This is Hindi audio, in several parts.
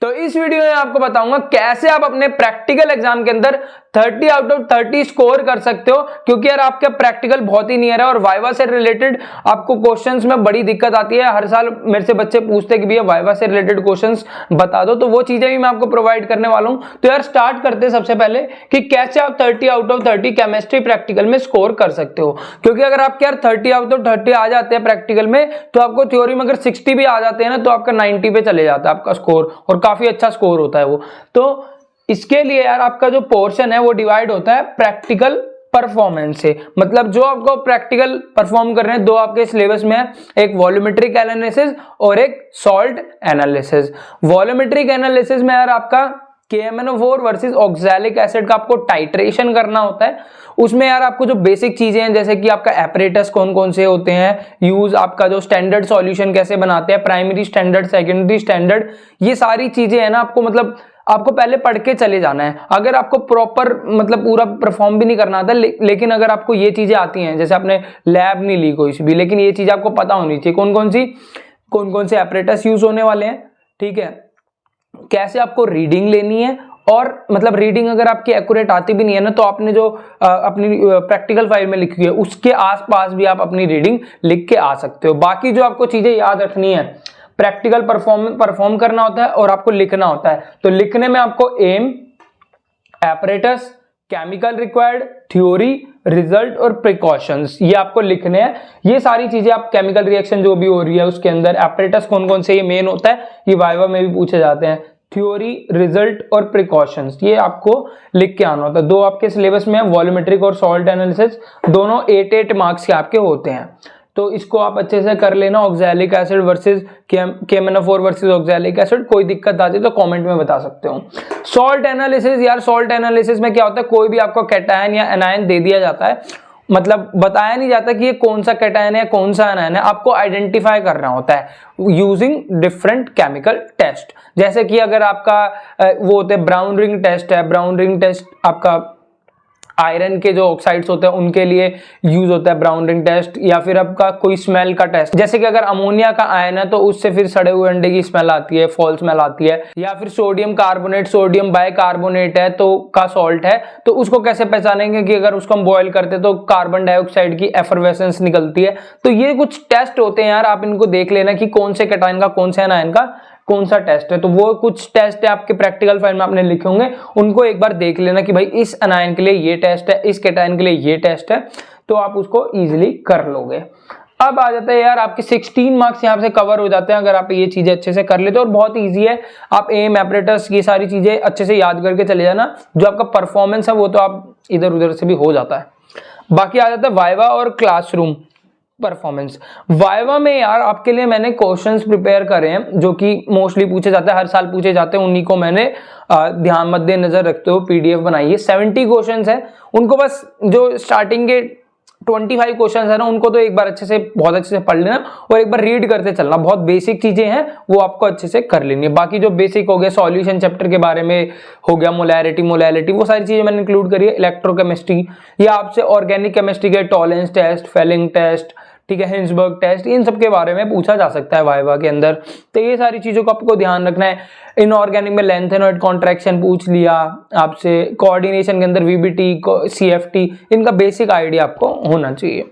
तो इस वीडियो में आपको बताऊंगा कैसे आप अपने प्रैक्टिकल एग्जाम के अंदर 30 आउट ऑफ 30 स्कोर कर सकते हो, क्योंकि यार आपका प्रैक्टिकल बहुत ही नियर है और वाइवा से रिलेटेड आपको क्वेश्चंस में बड़ी दिक्कत आती है। हर साल मेरे से बच्चे पूछते हैं कि भैया वाइवा से रिलेटेड क्वेश्चंस बता दो, तो वो चीजें भी मैं आपको प्रोवाइड करने वाला हूं। तो यार स्टार्ट करते हैं सबसे पहले कि कैसे आप 30 आउट ऑफ 30 केमिस्ट्री प्रैक्टिकल में स्कोर कर सकते हो। क्योंकि अगर आपके यार 30 आउट ऑफ 30 आ जाते हैं प्रैक्टिकल में, तो आपको थ्योरी में अगर 60 भी आ जाते हैं ना, तो आपका 90 पे चले जाता है आपका स्कोर, और काफी अच्छा स्कोर होता है वो। तो इसके लिए यार आपका जो पोर्शन है वो डिवाइड होता है प्रैक्टिकल परफॉर्मेंस से। मतलब जो आपको प्रैक्टिकल परफॉर्म कर रहे हैं, दो आपके सिलेबस में है, एक वॉल्यूमेट्रिक एनालिसिस और एक सॉल्ट एनालिसिस। वॉल्यूमेट्रिक एनालिसिस में यार आपका KMnO4 वर्सेस ऑक्सैलिक एसिड का आपको टाइट्रेशन करना होता है। उसमें यार आपको जो बेसिक चीजें हैं, जैसे कि आपका एपरेटस कौन कौन से होते हैं, यूज आपका जो स्टैंडर्ड सॉल्यूशन कैसे बनाते हैं, प्राइमरी स्टैंडर्ड, सेकेंडरी स्टैंडर्ड, ये सारी चीजें है ना आपको, मतलब आपको पहले पढ़ के चले जाना है। अगर आपको प्रॉपर मतलब पूरा परफॉर्म भी नहीं करना आता, लेकिन अगर आपको ये चीजें आती हैं, जैसे आपने लैब नहीं ली कोई सी भी, लेकिन ये चीज आपको पता होनी चाहिए कौन कौन से एपरेटस यूज होने वाले हैं, ठीक है, कैसे आपको रीडिंग लेनी है, और मतलब रीडिंग अगर आपकी एक्यूरेट आती भी नहीं है ना, तो आपने जो अपनी प्रैक्टिकल फाइल में लिखी है उसके आसपास भी आप अपनी रीडिंग लिख के आ सकते हो। बाकी जो आपको चीजें याद रखनी है, प्रैक्टिकल परफॉर्म करना होता है और आपको लिखना होता है। तो लिखने में आपको aim, apparatus, chemical required, theory, result और प्रिकॉशंस, ये आपको लिखने हैं। ये सारी चीजें आप केमिकल रिएक्शन जो भी हो रही है उसके अंदर एपरेटस कौन कौन से, ये मेन होता है, ये वाइवा में भी पूछे जाते हैं। थ्योरी, रिजल्ट और प्रिकॉशंस, ये आपको लिख के आना होता है। दो आपके सिलेबस में है, वॉल्यूमेट्रिक और सॉल्ट एनालिसिस, दोनों 8 मार्क्स के आपके होते हैं। तो इसको आप अच्छे से कर लेना। Oxalic acid versus KMnO4 versus oxalic acid, कोई दिक्कत आती है तो कमेंट में बता सकते हो। सॉल्ट एनालिसिस, यार सॉल्ट एनालिसिस में क्या होता है, कोई भी आपको कैटायन या एनायन दे दिया जाता है, मतलब बताया नहीं जाता कि ये कौन सा कैटायन है कौन सा एनायन है, आपको आइडेंटिफाई करना होता है यूजिंग डिफरेंट केमिकल टेस्ट। जैसे कि अगर आपका वो होते हैं ब्राउन रिंग टेस्ट है, ब्राउन रिंग टेस्ट आपका आयरन के जो ऑक्साइड्स होते हैं उनके लिए यूज होता है ब्राउन रिंग टेस्ट, या फिर आपका कोई स्मेल का टेस्ट, जैसे कि अगर अमोनिया का आयन है तो उससे फिर सड़े हुए अंडे की स्मेल आती है, फॉल स्मेल आती है। या फिर सोडियम कार्बोनेट, सोडियम बाइकार्बोनेट है तो का सॉल्ट है, तो उसको कैसे पहचानेंगे कि अगर उसको हम बॉयल करते तो कार्बन डाइऑक्साइड की एफरवेसेंस निकलती है। तो ये कुछ टेस्ट होते हैं यार, आप इनको देख लेना कि कौन से कैटायन का कौन से एनायन का कौन सा टेस्ट है। तो वो कुछ टेस्ट है आपके प्रैक्टिकल फाइल में आपने लिखे होंगे, उनको एक बार देख लेना कि भाई इस एनायन के लिए ये टेस्ट है, इस कैटायन के लिए ये टेस्ट है, तो आप उसको इजीली कर लोगे। अब आ जाता है यार आपके 16 मार्क्स यहाँ से कवर हो जाते हैं अगर आप ये चीजें अच्छे से कर लेते हो, और बहुत इजी है। आप एम, एपरेटस, ये सारी चीजें अच्छे से याद करके चले जाना। जो आपका परफॉर्मेंस है वो तो आप इधर उधर से भी हो जाता है। बाकी आ जाता है वाइवा और क्लासरूम परफॉर्मेंस। वाइवा में यार आपके लिए मैंने क्वेश्चंस प्रिपेयर करे हैं जो कि मोस्टली पूछे जाते हैं, हर साल पूछे जाते हैं, उन्हीं को मैंने ध्यान मद्देनजर रखते हुए PDF बनाई है। 70 क्वेश्चंस है, उनको बस जो स्टार्टिंग के 25 क्वेश्चंस है ना, उनको तो एक बार अच्छे से, बहुत अच्छे से पढ़ लेना और एक बार रीड करते चलना। बहुत बेसिक चीजें हैं वो आपको अच्छे से कर लेनी है। बाकी जो बेसिक हो गया, सॉल्यूशन चैप्टर के बारे में हो गया, मोलैरिटी, वो सारी चीजें मैंने इंक्लूड करी है। इलेक्ट्रोकेमिस्ट्री या आपसे ऑर्गेनिक केमिस्ट्री के टॉलेंस टेस्ट, फेलिंग टेस्ट, ठीक है, हिंसबर्ग टेस्ट, इन सब के बारे में पूछा जा सकता है वाइवा के अंदर। तो ये सारी चीजों को आपको ध्यान रखना है। इनऑर्गेनिक में लेंथेनॉइड कॉन्ट्रैक्शन पूछ लिया आपसे, कोऑर्डिनेशन के अंदर VBT, CFT, इनका बेसिक आइडिया आपको होना चाहिए।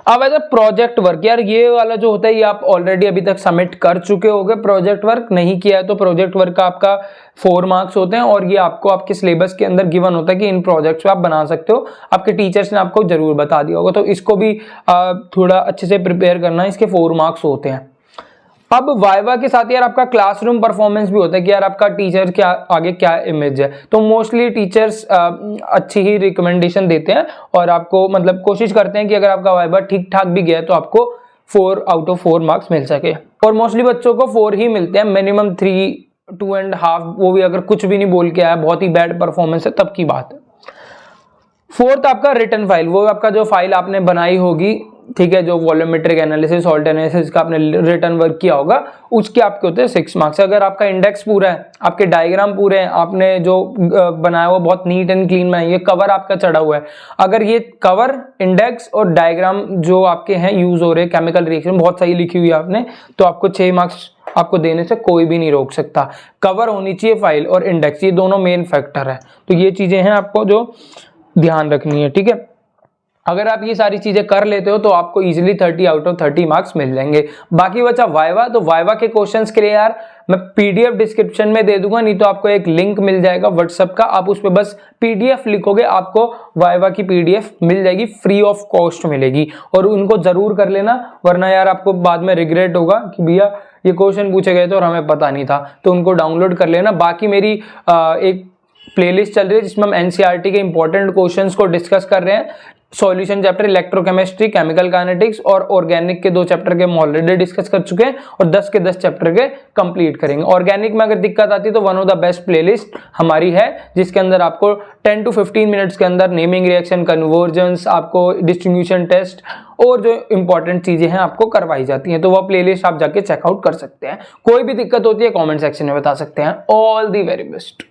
अब एज प्रोजेक्ट वर्क, यार ये वाला जो होता है ये आप ऑलरेडी अभी तक सबमिट कर चुके होगे। प्रोजेक्ट वर्क नहीं किया है तो प्रोजेक्ट वर्क का आपका 4 मार्क्स होते हैं, और ये आपको आपके सिलेबस के अंदर गिवन होता है कि इन प्रोजेक्ट्स पे आप बना सकते हो। आपके टीचर्स ने आपको जरूर बता दिया होगा, तो इसको भी थोड़ा अच्छे से प्रिपेयर करना है। इसके 4 मार्क्स होते हैं। अब वाइवा के साथ यार आपका क्लासरूम परफॉर्मेंस भी होता है कि यार आपका टीचर क्या आगे क्या इमेज है। तो मोस्टली टीचर्स अच्छी ही रिकमेंडेशन देते हैं और आपको मतलब कोशिश करते हैं कि अगर आपका वाइवा ठीक ठाक भी गया तो आपको 4 आउट ऑफ 4 मार्क्स मिल सके। और मोस्टली बच्चों को 4 ही मिलते हैं, मिनिमम 3, 2.5, वो भी अगर कुछ भी नहीं बोल के आया, बहुत ही बैड परफॉर्मेंस है तब की बात है। 4th आपका रिटन फाइल, वो आपका जो फाइल आपने बनाई होगी, ठीक है, जो वॉल्यूमेट्रिक एनालिसिस, सॉल्ट एनालिसिस का आपने रिटर्न वर्क किया होगा, उसके आपके होते हैं 6 मार्क्स। अगर आपका इंडेक्स पूरा है, आपके डायग्राम पूरे हैं, आपने जो बनाया हुआ बहुत नीट एंड क्लीन बनाई है, कवर आपका चढ़ा हुआ है, अगर ये कवर, इंडेक्स और डायग्राम जो आपके हैं यूज हो रहे हैं, केमिकल रिएक्शन बहुत सही लिखी हुई है आपने, तो आपको 6 मार्क्स आपको देने से कोई भी नहीं रोक सकता। कवर होनी चाहिए फाइल और इंडेक्स, ये दोनों मेन फैक्टर है। तो ये चीजें हैं आपको जो ध्यान रखनी है, ठीक है। अगर आप ये सारी चीजें कर लेते हो तो आपको इजीली 30 आउट ऑफ 30 मार्क्स मिल जाएंगे। बाकी बचा वाइवा, तो वाइवा के क्वेश्चंस के लिए यार मैं पीडीएफ डिस्क्रिप्शन में दे दूंगा, नहीं तो आपको एक लिंक मिल जाएगा व्हाट्सएप का, आप उस पर बस पीडीएफ लिखोगे, आपको वाइवा की पीडीएफ मिल जाएगी, फ्री ऑफ कॉस्ट मिलेगी। और उनको जरूर कर लेना, वरना यार आपको बाद में रिग्रेट होगा कि भैया ये क्वेश्चन पूछे गए थे और हमें पता नहीं था। तो उनको डाउनलोड कर लेना। बाकी मेरी एक प्लेलिस्ट चल रही है जिसमें हम एनसीईआरटी के इंपॉर्टेंट क्वेश्चंस को डिस्कस कर रहे हैं। Solution chapter, electrochemistry, chemical kinetics और ऑर्गेनिक के 2 चैप्टर के हम ऑलरेडी डिस्कस कर चुके हैं और 10 के 10 चैप्टर के कंप्लीट करेंगे। ऑर्गेनिक में अगर दिक्कत आती है तो one of the best playlist हमारी है, जिसके अंदर आपको 10 to 15 मिनट्स के अंदर नेमिंग रिएक्शन, कन्वर्जेंस, आपको डिस्ट्रीब्यूशन टेस्ट और जो इंपॉर्टेंट चीजें हैं आपको करवाई जाती हैं। तो वह प्लेलिस्ट आप जाके चेकआउट कर सकते हैं। कोई भी दिक्कत होती है कमेंट सेक्शन में बता सकते हैं। All the very best.